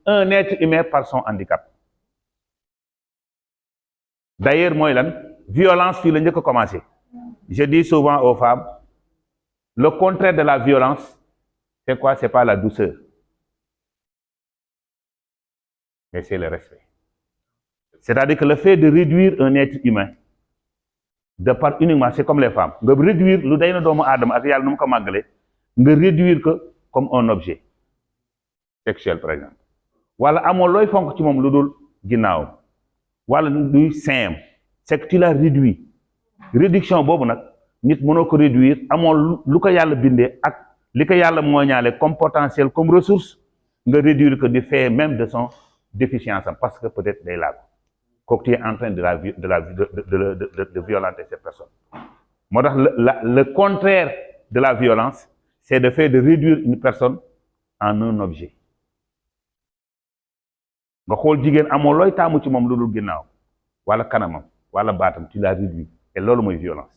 un être humain par son handicap. D'ailleurs mooy lan violence fii la njëkk a commencé. Je dis souvent aux femmes le contraire de la violence c'est quoi? C'est pas la douceur mais c'est le respect. C'est-à-dire que le fait de réduire un être humain de par uniquement c'est comme les femmes nga réduire lu day na doomu aadama ak yàlla nu mu ko màggalee nga réduire que comme un objet sexuel par exemple wala amoo looy fonk ci moom lu dul ginnaaw wala luy seem c'est que tu l'as réduit réduction boobu nag nit mënoo ko réduire amoo lu ko yàlla bindee ak li ko yàlla mooñaale comme potentiel comme ressource nga réduire que du fait même de son déficience am parce que peut-être day laal kooku tu es en train de violenter cette personne moo tax le contraire de la violence c'est le fait de réduire une personne en un objet nga xool jigéen amoo looy taamu ci moom lu dul ginnaaw wala kanamam wala baatam tu l'as réduit et loolu mooy violence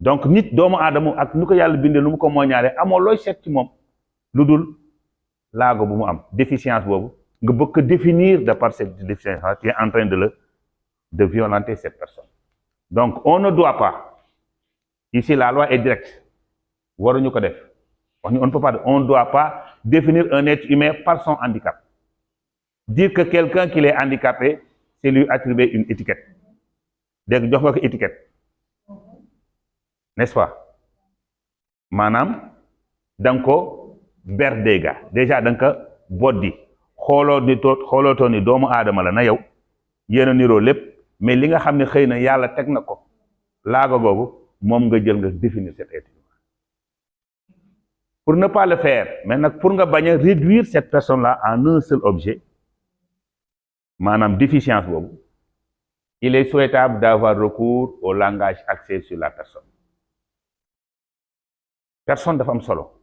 donc nit doomu aadama ak nu ko yàlla bindee lu mu ko mooñaale amoo looy seet ci moom lu dul laago bu mu am déficience boobu nga bëgg ko définir de par cette déficience tu es en train de violenter cette personne donc on ne doit pas ici la loi est directe waruñu ko def wax ni on ne peut pas on ne doit pas définir un être humain par son handicap. Dire que quelqu'un qui est handicapé, c'est lui attribuer une étiquette. Dès que jox nga ko étiquette, n'est-ce pas? Maanaam da nga ko ber dégga déjà da nga ko boddi xooloo ni doomu aadama la na yow yéen a niroo lépp mais li nga xam ne xëy na yàlla teg na ko laago googu moom nga jël nga définir cet être humain. Pour ne pas le faire mais nag pour nga bañ a réduire cette personne-là en un seul objet maanaam déficience boobu il est souhaitable d'avoir recours au langage axé sur la personne. Personne dafa am solo.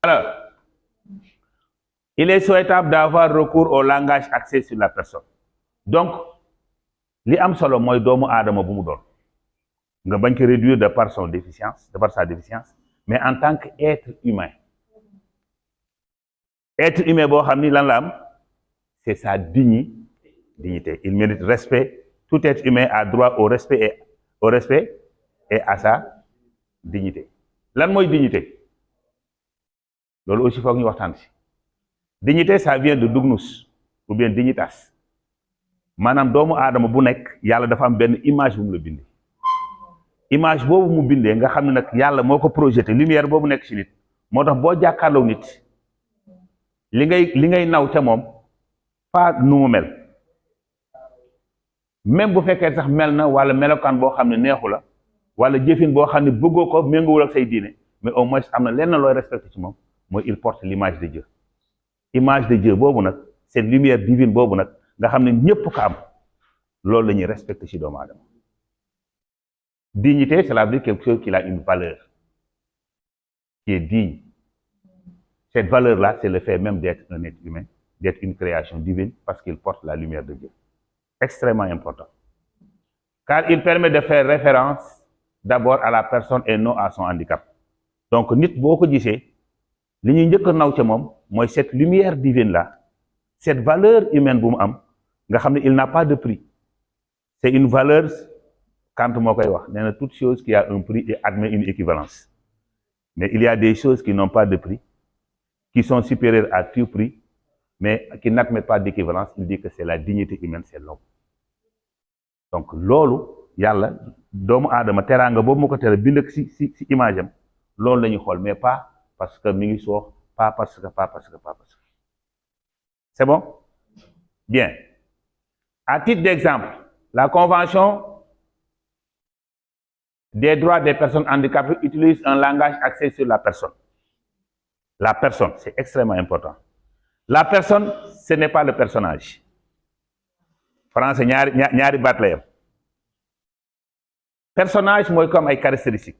Alors il est souhaitable d'avoir recours au langage axé sur la personne. Donc li am solo mooy doomu aadama bu mu doon nga bañ ko réduire de par son déficience de par sa déficience mais en tant qu'être humain. Être humain boo xam ni lan la am c'est sa dignité. Il mérite respect. Tout être humain a droit au respect et à sa dignité. Lan mooy dignité loolu aussi foog ñu waxtaan ci. Dignité ça vient de dugnus ou bien dignitas maanaam doomu aadama bu nekk yàlla dafa am benn image bu mu la bindee image boobu mu bindee nga xam ne nag yàlla moo ko projeté lumière boobu nekk ci nit moo tax boo jàkkaarloo nit li ngay naw ca moom pas nu mu mel même bu fekkee sax mel na wala melokaan boo xam ne neexu la wala jëfin boo xam ne bëggoo ko méngoowul ak say diine mais au moins am na lenn looy respecté ci moom mooy il porte l'image de Dieu. Image de Dieu boobu nag cette lumière divine boobu nag nga xam ne ñépp ko am loolu la ñuy respecté ci doomu aadama. Dignité cela veut dire quelque chose qui a une valeur qui est digne. Cette valeur-là c'est le fait même d'être un être humain, d'être une création divine parce qu'il porte la lumière de Dieu. Extrêmement important car il permet de faire référence d'abord à la personne et non à son handicap. Donc nit boo ko gisee li ñuy njëkk a naw ca moom mooy cette lumière divine là cette valeur humaine bu mu am nga xam ne il n'a pas de prix. C'est une valeur Kant moo koy wax nee na toute chose qui a un prix et admet une équivalence mais il y a des choses qui n'ont pas de prix qui sont supérieures à tout prix mais qui n'admettent pas d'équivalence. Il dit que c'est la dignité humaine, c'est l'homme. Donc loolu yàlla doomu aadama teraanga boobu moo ko tere bind ci image am loolu la ñuy xool mais pas parce que mi ngi soox pas parce que. C'est bon? Bien. À titre d'exemple, la Convention des droits des personnes handicapées utilise un langage axé sur la personne. La personne, c'est extrêmement important. La personne, ce n'est pas le personnage. Français ñaari baat la yam. Personnage mooy comme ay caractéristiques.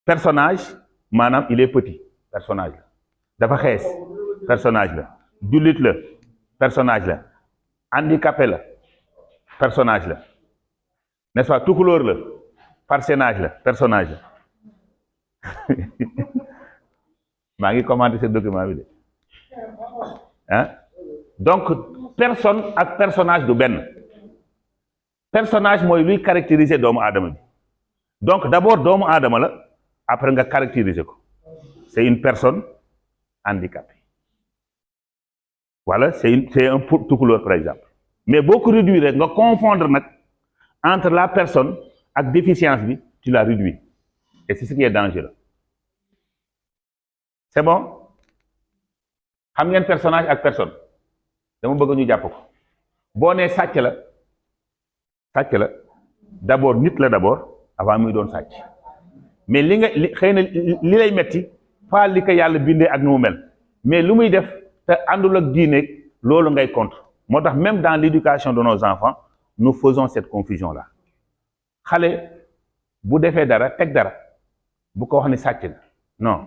Personnage maanaam il est petit personnage la dafa xees personnage la jullit la personnage la handicapé la personnage la n'est-ce pas tukulóor la personnage la personnage la maa ngi commenté ce document bi de hein donc personne ak personnage du benn personnage mooy luy caractériser doomu aadama bi donc d'abord doomu aadama la après nga caractériser ko c'est une personne handicapée voilà c'est un tukulóor par exemple mais boo ko réduire nga confondre nag entre la personne ak déficience bi tu la réduis et c'est ce qui est dangereux c'est bon xam ngeen personnage ak personne dama bëgg ñu jàpp ko boo nee sàcc la d'abord nit la d'abord avant muy doon sàcc mais li nga xëy na li lay metti pas li ko yàlla bindee ak nu mu mel mais lu muy def te àndul ak diine loolu ngay contre moo tax même dans l'éducation de nos enfants nous faisons cette confusion là xale bu defee dara teg dara bu ko wax ni sàcc la non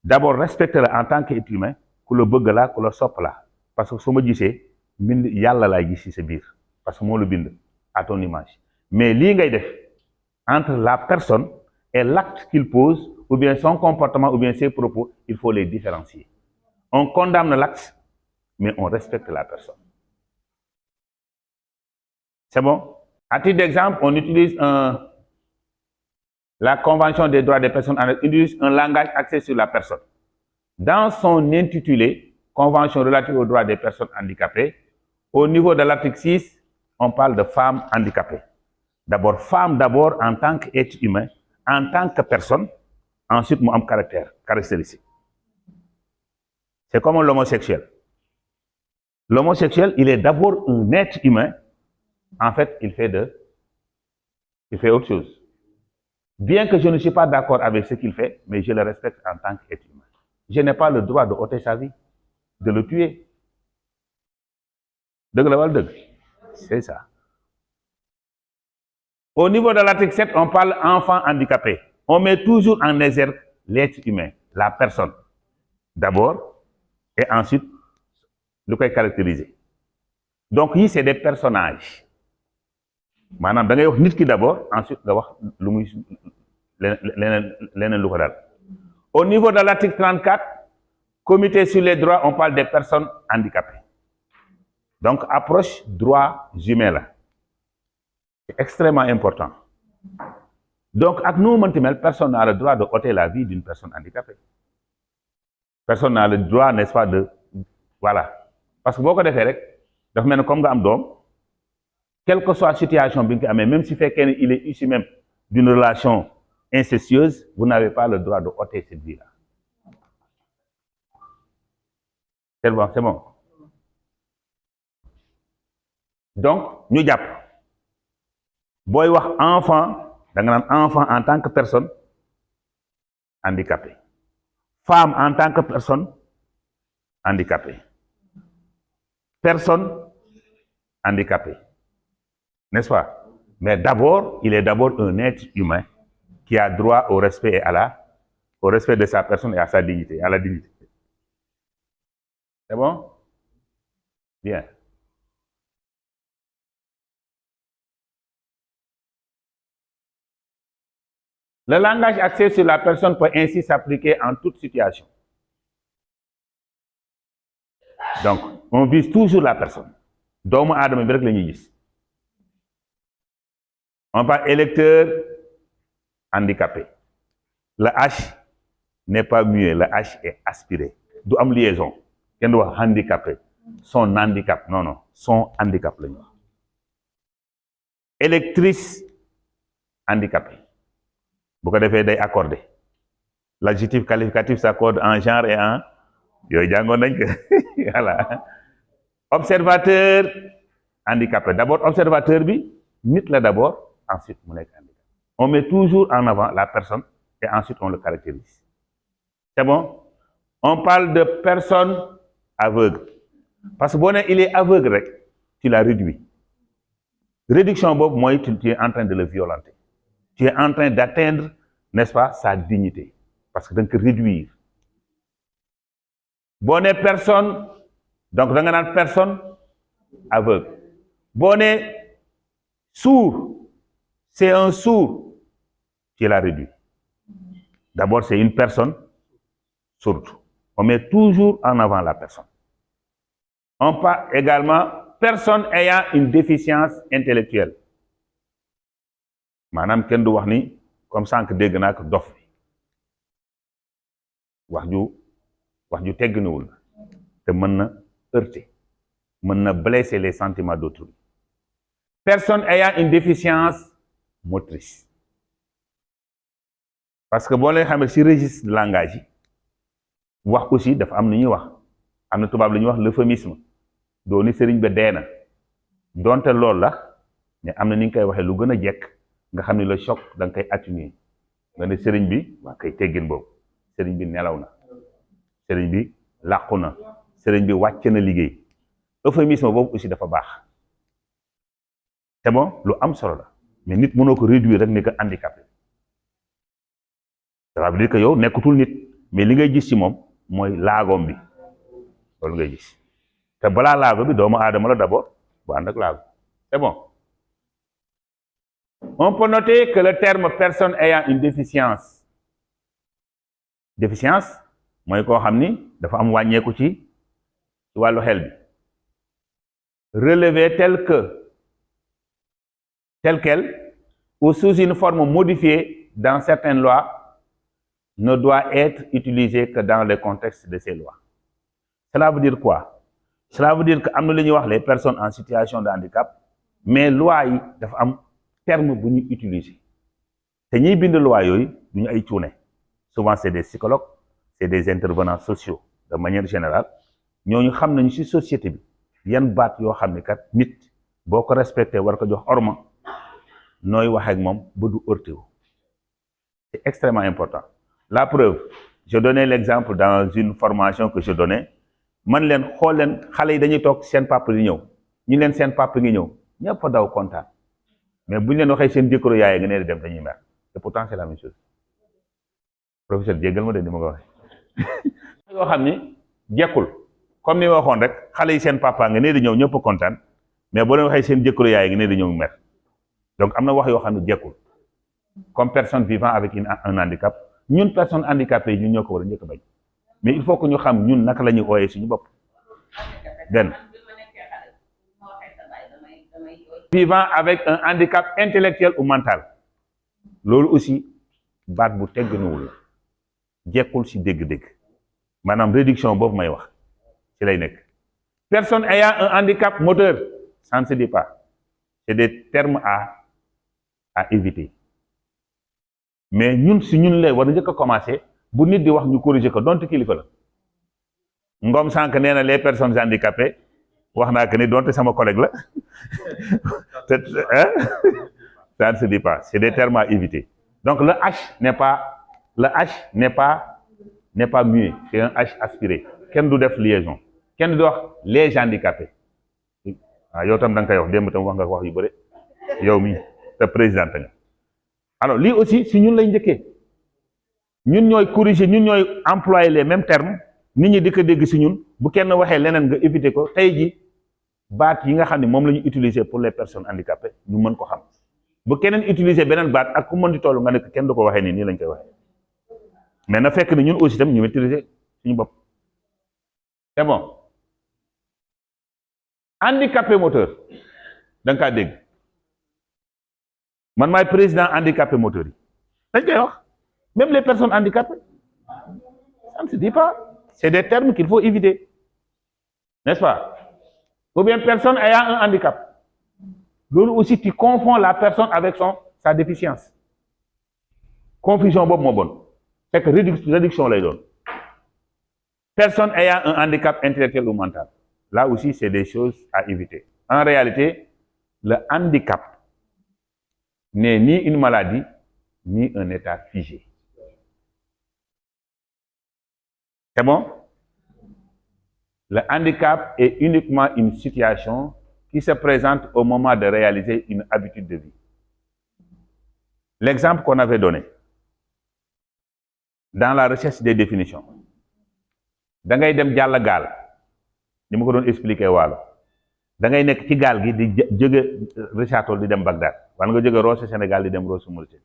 d'abord respecte la en tant qu'être humain ku la bëgg la ku la sopp la parce que su ma gisee mbind yàlla laay gis ci sa biir parce que moo la bind à ton image mais lii ngay def entre la personne et l'acte qu'il pose ou bien son comportement ou bien ses propos il faut les différencier on condamne l'acte mais on respecte la personne c'est bon à titre d'exemple on utilise la convention des droits des personnes utilise un langage axé sur la personne dans son intitulé convention relative aux droits des personnes handicapées au niveau de l'article 6 on parle de femmes handicapées d'abord femme d'abord en tant qu'être humain en tant que personne ensuite mu am caractéristique c'est comme l'homosexuel il est d'abord un être humain en fait il fait autre chose bien que je ne suis pas d'accord avec ce qu'il fait mais je le respecte en tant qu'être humain je n'ai pas le droit de ôter sa vie de le tuer dëgg la wala dëgg c'est ça au niveau de l'article 7 on parle enfant handicapé on met toujours en exergue l'être humain la personne d'abord et ensuite lu koy caractériser donc yi c'est des personnages maanaam da ngay wax nit ki d'abord ensuite nga wax lu muy leneen lu ko dal au niveau de l'article 34 comité sur les droits on parle des personnes handicapées donc approche droits humains la c'est extrêmement important donc ak nu mu mënti mel personne n'a le droit de ôter la vie d'une personne handicapée personne n'a le droit n'est-ce pas de voilà parce que boo ko defee rek dafa mel ne comme nga am doom quelle que soit situation bi nga ko amee même si fekkee ne il est issu même d'une relation incestueuse vous n'avez pas le droit de ôter cette vie là c'est bon donc ñu jàpp booy wax enfant da nga naan enfant en tant que personne handicapée femme en tant que personne handicapée personne handicapée n'est-ce pas mais d'abord il est d'abord un être humain qui a droit au respect et au respect de sa personne et à sa dignité à la dignité c'est bon bien le langage axé sur la personne peut ainsi s'appliquer en toute situation donc on vise toujours la personne doomu aadama bi rek la ñuy gis on parle électeur handicapé le H n'est pas muet le H est aspiré du am liaison kenn du wax handicapé son handicap non son handicap la ñu wax électrice handicapée bu ko defee day accordé l'adjectif qualificatif s'accorde en genre et en yooyu jàngoon nañ ko voilà observateur handicapé d'abord observateur bi nit la d'abord ensuite mu nekk handicapé on met toujours en avant la personne et ensuite on le caractérise c'est bon on parle de personne aveugle parce que boo nee il est aveugle rek tu l'as réduit réduction boobu mooy tu es en train de le violenter tu es en train d'atteindre n'est-ce pas sa dignité parce que da nga ko réduire boo nee personne donc da nga naan personne aveugle boo nee sourd c'est un sourd tu l'as réduit d'abord c'est une personne sourde On met toujours en avant la personne. On parle également personne ayant une déficience intellectuelle. maanaam kenn du wax ni comme sànq dégg naa ko dof bi wax ju tegginuwul te mën na heurter mën na blesser les sentiments d'autrui. Personne ayant une déficience motrice parce que boo leen xamee ci registre langage yi wax aussi dafa am lu ñuy wax am na tubaab lu ñuy wax l'euphémisme doo ni sëriñ ba dee na donte loolu la mais am na ni nga koy waxee lu gën a jekk nga xam ne le choc da nga koy atténuer nga ne sëriñ bi waa koy teggin boobu sëriñ bi nelaw na sëriñ bi làqu na sëriñ bi wàcc na liggéey euphémisme boobu aussi dafa baax c'est bon lu am solo la mais nit mënoo ko réduire rek ni que handicapé ça veut dire que yow nekkutul nit mais li ngay gis ci moom mooy laagoom bi loolu ngay gis te balaa laago bi doomu aadama la d'abord bu ànd ak laago c'est bon. On peut noter que le terme personne ayant une déficience mooy koo xam ni dafa am wàññeeku ci wàllu xel bi relevé tel quel ou sous une forme modifiée dans certaines lois ne doit être utilisé que dans le contexte de ces lois. Cela veut dire quoi? Cela veut dire que am na lu ñuy wax les personnes en situation de handicap mais loi yi dafa am terme bu ñu utiliser te ñiy bind loi yooyu du ñu ay cuune souvent c'est des psychologues c'est des intervenants sociaux de manière générale ñooñu xam nañu ci société bi yan baat yoo xam ne kat nit boo ko respecté war ko jox orma nooy wax ak moom ba du heurté wu c'est extrêmement important. La preuve je donnais l'exemple dans une formation que je donnais man leen xool leen xale yi dañuy toog seen papa di ñëw ñu leen seen papa ngi ñëw ñëpp a daw kontaan mais bu ñu leen waxee seen jëkkëru yaay nga nee di dem dañuy mer et pourtant c'est la même chose professeur jéggal ma de ni ma ko waxee yoo xam ni jekkul comme ni ma waxoon rek xale yi seen papa nga nee di ñëw ñëpp a kontaan mais boo leen waxee seen jëkkëru yaay nga nee di ñëw mer donc am na wax yoo xam ne jekkul comme personne vivant avec un handicap ñun personne handicapée yi ñun ñoo ko war a njëkk a bañ mais il faut que ñu xam ñun naka la ñuy ooyee suñu bopp benn vivant avec un handicap intellectuel ou mental loolu aussi baat bu tegginuwul la jekkul ci dégg-dégg maanaam réduction boobu may wax ci lay nekk. Personne ayant un handicap moteur ça ne se dit pas c'est des termes à éviter mais ñun si ñun lay war a njëkk a commencer bu nit di wax ñu corriger ko donte kilifa la Ngom sànq nee na les personnes handicapées wax naa que ni donte sama collègue la ça ne se dit pas c'est des termes à éviter donc le H n'est pas muet c'est un H aspiré kenn du def liaison kenn du wax les handicapés yow tam da nga koy wax démb tam wax nga wax yu bëri yow mi te président nga alors lii aussi si ñun lay njëkkee ñun ñooy corriger ñun ñooy employer les mêmes termes nit ñi di ko dégg si ñun bu kenn waxee leneen nga éviter ko tey ji baat yi nga xam ne moom la ñu utiliser pour les personnes handicapées ñu mën ko xam bu keneen utiliser beneen baat ak ku mën di toll nga ne kenn du ko waxee nii lañ koy waxee mais na fekk ne ñun aussi tam ñu utiliser suñu bopp c'est bon. Handicapé moteur da nga kaa dégg man maay président handicapé moteur yi dañ koy wax même les personnes handicapées ça ne se dit pas c'est des termes qu'il faut éviter n'est-ce pas ou bien personne ayant un handicap loolu aussi tu confonds la personne avec sa déficience confusion boobu moo bon c'est que réduction lay doon personne ayant un handicap intellectuel ou mental là aussi c'est des choses à éviter en réalité le handicap n'est ni une maladie ni un état figé c'est bon le handicap est uniquement une situation qui se présente au moment de réaliser une habitude de vie l'exemple qu'on avait donné dans la recherche des définitions da ngay dem jàll gaal ni ma ko doon expliquer waalo da ngay nekk ci gaal gi di jóge Richard Toll di dem Bagdad wala nga jóge Rosso Sénégal di dem Rosso Mauritanie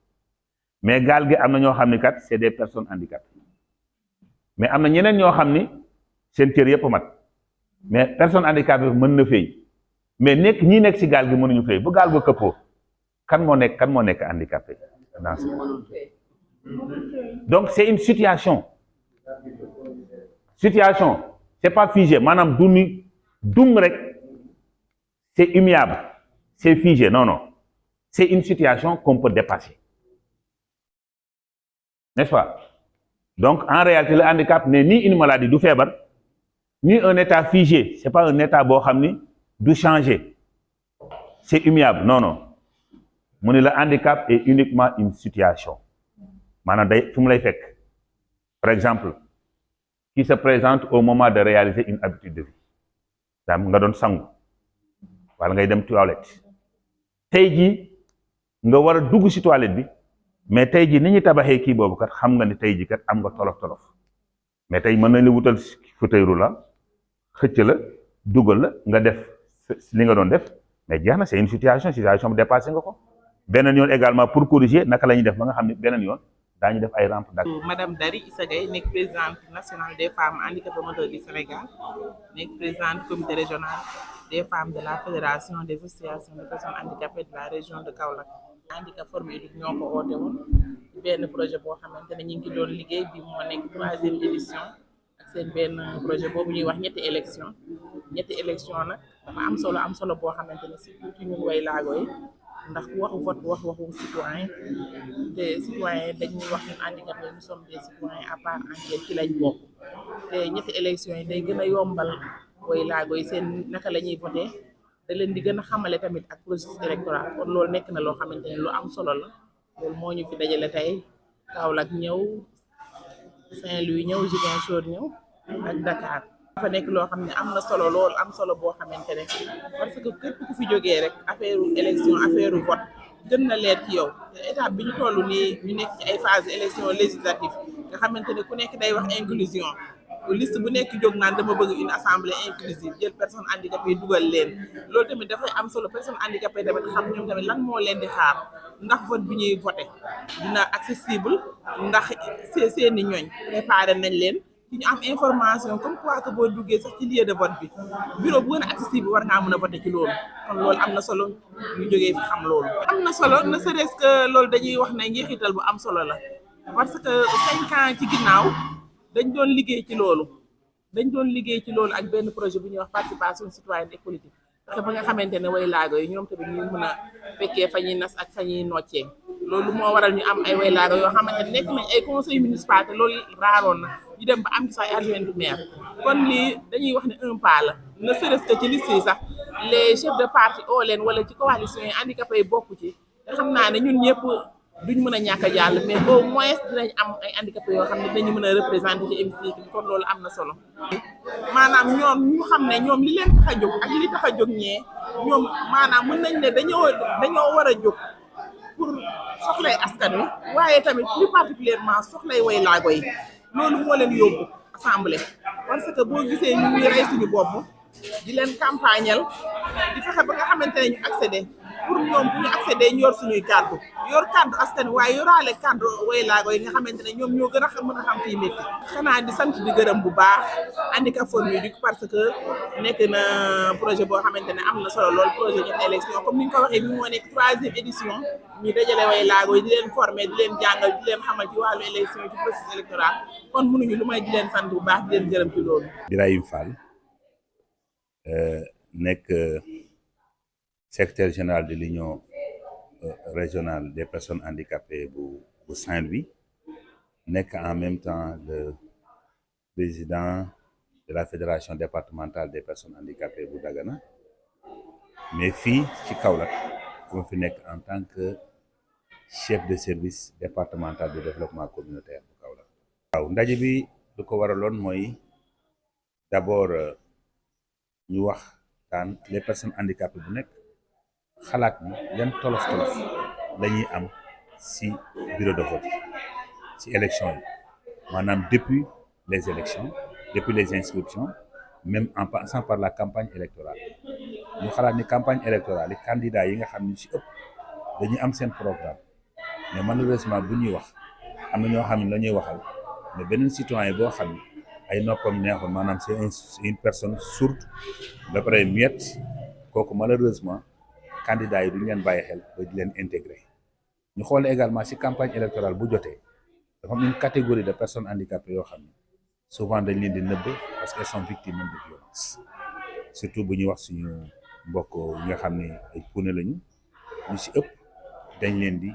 mais gaal gi am na ñoo xam ne kat c'est des personnes handicapées mais am na ñeneen ñoo xam ni seen cër yëpp mat mais personne handicapée mën na fay mais ñi nekk ci gaal gi mënuñu fay bu gaal ga këppoo kan moo nekk handicapé dans ce donc c'est une situation c'est pas figé maanaam du ni dung rek c'est immuable c'est figé non c'est une situation qu'on peut dépasser n'est-ce pas donc en réalité le handicap n'est ni une maladie du feebar ni un état figé c'est pas un état boo xam ni du changer c'est immuable non mu ne le handicap est uniquement une situation maanaam day fu mu lay fekk par exemple qui se présente au moment de réaliser une habitude de vie daam nga doon sangu wala ngay dem toilette tey jii nga war a dugg ci toilette bi mais tey jii ni ñu tabaxee kii boobu kat xam nga ni tey jii kat am nga tolof mais tey mën nañ la wutal fauteuil roulant xëcc la dugal la nga def li nga doon def mais jeex na c'est une situation bu dépassé nga ko beneen yoon également pour corriger naka la ñuy def ba nga xam ne beneen yoon daañu def ay rampe d'accès. Madame Dari Issa Gaye nekk présidente nationale des femmes handicapées moteurs du Sénégal nekk présidente comité régional des femmes de la fédération des associations de personnes handicapées de la région de Kaolack. handicap formé du ñoo ko oote woon benn projet boo xamante ne ñu ngi doon liggéey bi moo nekk 3e édition ak seen benn projet boobu ñuy wax ñetti élection nag dafa am solo boo xamante ne surtout ci ñun way laago yi ndax waxu vote waxu citoyen te citoyen dañuy wax ñun handicapé nous sommes des citoyens à part entière ci lañ bokk te ñetti élection yi day gën a yombal way laago yi seen naka la ñuy voté da leen di gën a xamale tamit ak processus électoral kon loolu nekk na loo xamante ne lu am solo la loolu moo ñu fi dajale tey Kaolack ñëw Saint-Louis ñëw Ziguinchor ñëw ak Dakar dafa nekk loo xam ne am na solo lool am solo boo xamante ne parce que képp ku fi jógee rek affaire élection affaire vote gën na leer ci yow étape bi ñu toll nii ñu nekk ci ay phase élection législative nga xamante ne ku nekk day wax inclusion liste bu nekk jóg naan dama bëgg une assemblée inclusive jël personne handicapée dugal leen loolu tamit dafay am solo personne handicapée tamit xam ñoom tamit lan moo leen di xaar ndax vote bi ñuy voté dina accessible ndax seeni ñooñ préparé nañ leen ci ñu am information comme quoi que boo duggee sax ci lieu de vote bi bureau bu gën a accessible war ngaa mën a voté ci loolu kon loolu am na solo ñu jógee fi xam loolu am na solo ne serait-ce que loolu dañuy wax ne njeexital bu am solo la parce que 5 ans ci ginnaaw dañ doon liggéey ci loolu ak benn projet bu ñuy wax participation citoyenne et politique parce que ba nga xamante ne way laago yi ñoom tamit ñu mën a fekkee fa ñuy nas ak fa ñuy noccee loolu moo waral ñu am ay way laago yoo xamante ne nekk nañ ay conseil municipal te loolu raaroon na ñu dem ba am ci sax adjoint du maire kon lii dañuy wax ne un pas la ne serait-ce que ci liste yi sax les chefs de parti oo leen wala ci coalition yi handicapés yi bokk ci te xam naa ne ñun ñëpp duñ mën a ñàkk a jàll mais au moins dinañ am ay handicapés yoo xam ne dañu mën a représenter ci hémicycle kon loolu am na solo maanaam ñoom ñu xam ne ñoom li leen tax a jóg ak li tax a jóg ñee ñoom maanaam mën nañ ne dañoo war a jóg pour soxlay askan wi waaye tamit plus particulièrement soxlay way laago yi loolu moo leen yóbbu assemblée parce que boo gisee ñu ngi rey suñu bopp di leen campagnal di fexe ba nga xamante ne ñu accéder pour ñoom bu ñu accéder ñu yor suñuy kàddu yor kàddu askan waaye yoraale kàddu way laago yi nga xamante ne ñoom ñoo gën a mën a xam fii métti xanaa di sant di gërëm bu baax handicap formé du parce que nekk na projet boo xamante ne am na solo lool projet ñetti élection comme ni ñu ko waxee bi moo nekk 3e édition ñu dajale way laago yi di leen former di leen jàngal di leen xamal ci wàllu élection ci processus électoral kon mënuñu lu may di leen sant bu baax di leen gërëm ci loolu. Birahim Fall nekk secrétaire général de l'union régionale des personnes handicapées bu Saint-Louis nekk en même temps le président de la fédération départementale des personnes handicapées bu Dagana mais fii ci Kaolack moo fi nekk en tant que chef de service départemental de développement communautaire bu Kaolack. waaw ndaje bi lu ko waraloon mooy d'abord ñu waxtaan les personnes handicapées bu nekk xalaat ni yan tolof la ñuy am ci bureau de vote ci élection yi maanaam depuis les élections depuis les inscriptions même en passant par la campagne électorale ñu xalaat ni campagne électorale yi candidats yi nga xam ni ci ëpp dañuy am seen programme mais malheureusement bu ñuy wax am na ñoo xam ne la ñuy waxal mais beneen citoyen boo xam ne ay noppam neexul maanaam c'est une personne sourde ba pare muette kooku malheureusement candidats yi duñ leen bàyyi xel ba di leen intégrer ñu xool également ci campagne électorale bu jotee dafa am une catégorie de personnes handicapées yoo xam ne souvent dañ leen di nëbbe parce qu'elles sont victimes de violence surtout bu ñuy wax suñu mbokk yi nga xam ne ay puune lañu ñu ci ëpp dañ leen di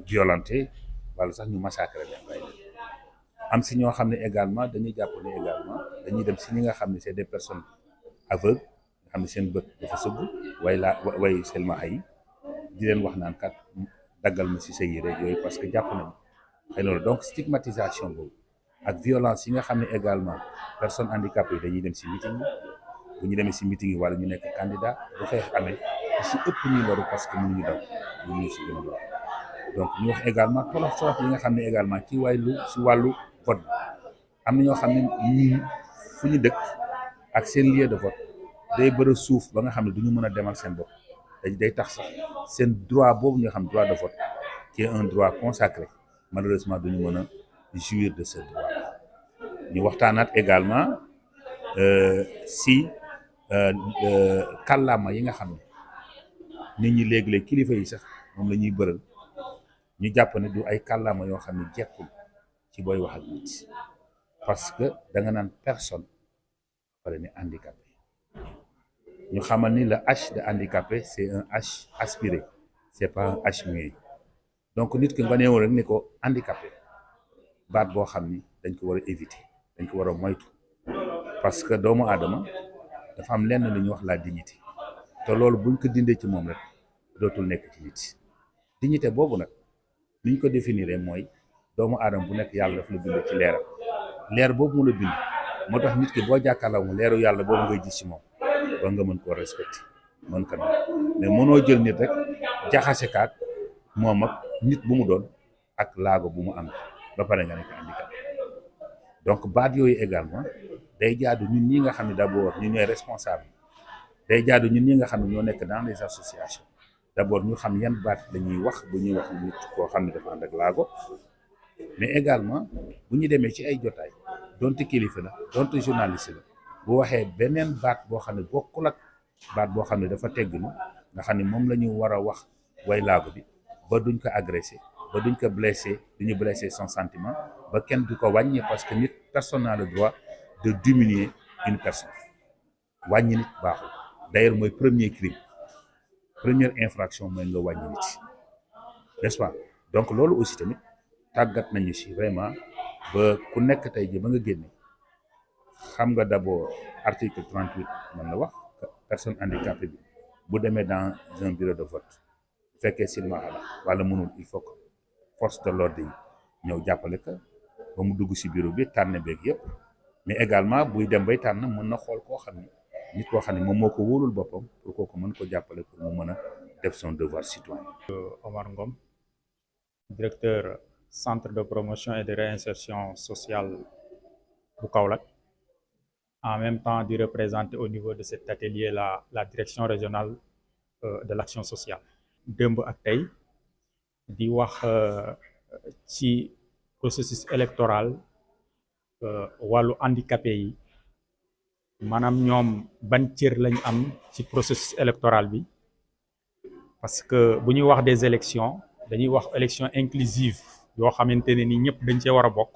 violenté wala sax ñu massacrer leen rey leen am ci ñoo xam ne également dañuy jàpp ne également dañuy dem ci ñi nga xam ne c'est des personnes aveugles nga xam ne seen bët dafa sëgg way seulement ay di leen wax naan kat daggal ma ci sa yére yooyu parce que jàpp nañu xëy na donc stigmatisation boobu ak violence yi nga xam ne également personnes handicapées yi dañuy dem ci meeting yi bu ñu demee ci meeting yi wala ñu nekk candidat bu xeex amee ci ëpp ñuy loru parce que mënuñu daw ñu ci gën a loru donc ñu wax également tolof yi nga xam ne également ci wàllu vote bi am na ñoo xam ne ñii fu ñu dëkk ak seen lieu de vote day bëri suuf ba nga xam ne du ñu mën a demal seen bopp day tax sax seen droit boobu nga xam droit de vote qui est un droit consacré malheureusement du ñu mën a jouir de ce droit ñu waxtaanaat également si kàllaama yi nga xam ne nit ñi léegi-léeg kilifa yi sax moom la ñuy bëral ñu jàpp ne du ay kàllaama yoo xam ne jekkul ci booy wax ak nit parce que da nga naan personne pare ne handicapé ñu xamal ni le H de handicapé c'est un H aspiré c'est pas un H muet donc nit ki nga neewoon rek ne ko handicapé baat boo xam ni dañ ko war a éviter dañ ko war a moytu parce que doomu aadama dafa am lenn lu ñuy wax la dignité te loolu buñ ko dindee ci moom rek dootul nekk ci nit dignité boobu nag li ñu ko définir mooy doomu aadama bu nekk yàlla daf la bind ci leeram leer boobu mu la bind moo tax nit ki boo jàkkaarloo mu leeru yàlla boobu ngay gis ci moom ba nga mën koo respecter mën ko nag mais mënoo jël nit rek jaxase kaak moom ak nit bu mu doon ak laago bu mu am ba pare nga nekk handicapé donc baat yooyu également day jaadu ñun ñi nga xam ne d'abord ñu ñooy responsable day jaadu ñun ñi nga xam ne ñoo nekk dans les associations d'abord ñu xam yan baat lañuy wax bu ñuy wax nit koo xam ne dafa ànd ak laago mais également bu ñu demee ci ay jotaay donte kilifa la donte journaliste la bu waxee beneen baat boo xam ne bokkul ak baat boo xam ne dafa tegginu nga xam ne moom la ñu war a wax way laago bi ba duñ ko agressé ba duñ ko blessé duñu blessé son sentiment ba kenn du ko wàññi parce que nit personne n'a le droit de diminuer une personne wàññi nit baaxul d'ailleurs mooy premier crime première infraction mooy nga wàññi nit n'est-ce pas donc loolu aussi tamit tàggat nañu ci vraiment ba ku nekk tey ji ba nga génne xam nga d'abord article 38 mën na wax personne handicapée bi bu demee dans un bureau de vote bu fekkee silmaxa la wala mënul il faut que force de l'ordre yi ñëw jàppale ko ba mu dugg ci bureau bi tànn beeg yëpp mais également buy dem bay tànn mën na xool koo xam ne nit koo xam ne moom moo ko wóolul boppam pour kooku mën ko jàppale pour mu mën a def son devoir citoyen. Omar Ngom, directeur centre de promotion et de réinsertion sociale bu Kaolack, en même temps di représenter au niveau de cet atelier la direction régionale de l'action sociale. démb ak tey di wax ci processus électoral wàllu handicapé yi maanaam ñoom ban cër lañ am ci processus électoral bi parce que bu ñuy wax des élections dañuy wax élection inclusive yoo xamante ne ni ñëpp dañ cee war a bokk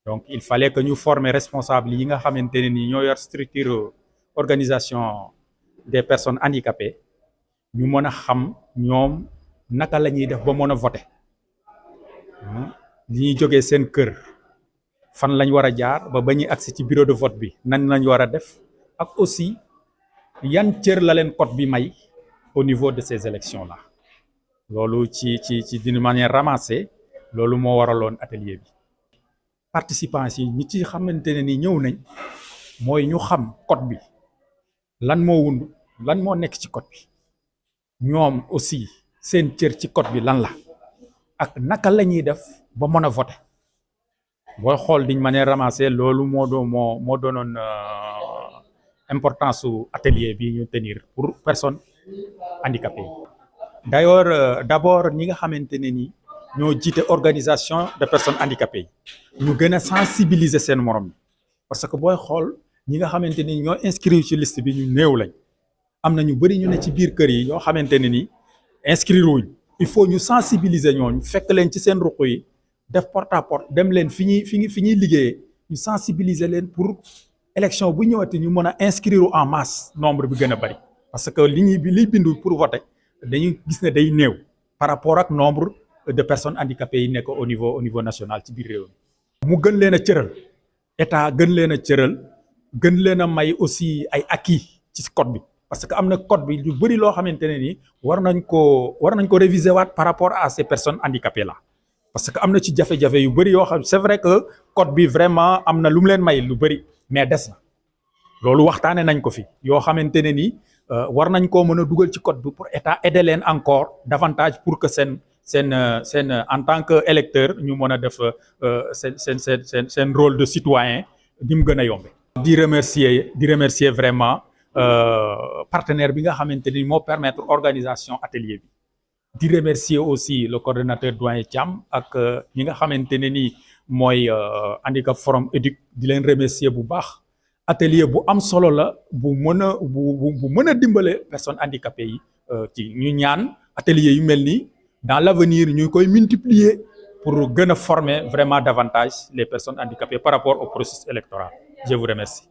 donc il fallait que ñu former responsable yi nga xamante ne ni ñoo yor structure organisation des personnes handicapées ñu mën a xam ñoom naka la ñuy def ba mën a voter li ñuy jógee seen kër fan lañ war a jaar ba ñuy agsi ci bureau de vote bi nan lañ war a def ak aussi yan cër la leen code bi may au niveau de ces élections là loolu ci d'une manière ramassée loolu moo waraloon atelier bi participants yi ñi ci xamante ne ni ñëw nañ mooy ñu xam code bi lan moo wund lan moo nekk ci code bi ñoom aussi seen cër ci code bi lan la ak naka la ñuy def ba mën a voter booy xool d'une manière ramassée loolu moo doonoon importance su atelier bi ñu tenir pour personnes handicapées yi d'ailleurs d'abord ñi nga xamante ne ni ñoo jiite organisation de personnes handicapées yi ñu gën a sensibiliser seen morom yi parce que booy xool ñi nga xamante ni ñoo inscrire ci liste bi ñu néew lañ am na ñu bëri ñu ne ci biir kër yi yoo xamante ne ni inscrire wuñ il faut ñu sensibiliser ñooñu fekk leen ci seen ruq yi def porte à porte dem leen fi ñuy liggéeyee ñu sensibiliser leen pour élection bu ñëwati ñu mën a inscrire en masse nombre bi gën a bëri parce que liy bindu pour voter dañuy gis ne day néew par rapport ak nombre de personnes handicapées yi nekk au niveau national ci biir réew mi mu gën leen a cëral état gën leen a cëral gën leen a may aussi ay acquis ci code bi parce que am na code bi lu bëri loo xamante ne ni war nañ ko réviser waat par rapport à ces personnes handicapées là parce que am na ci jafe-jafe yu bëri yoo xam c'est vrai que code bi vraiment am na lu mu leen may lu bëri mais des na loolu waxtaane nañ ko fi yoo xamante ne ni war nañ koo mën a dugal ci code bi pour état aider leen encore davantage pour que seen en tant que électeur ñu mën a def seen rôle de citoyen ni mu gën a yombe di remercier vraiment partenaire bi nga xamante ni moo permettre organisation atelier bi di remercier aussi le coordonnateur doyen Thiam ak ñi nga xamante ne ni mooy Handicap Forum Éduc di leen remercier bu baax atelier bu am solo la bu mën a dimbale personnes handicapées yi ci ñu ñaan atelier yu mel nii dans l'avenir ñu koy multiplier pour gën a former vraiment davantage les personnes handicapées par rapport au processus électoral je vous remercie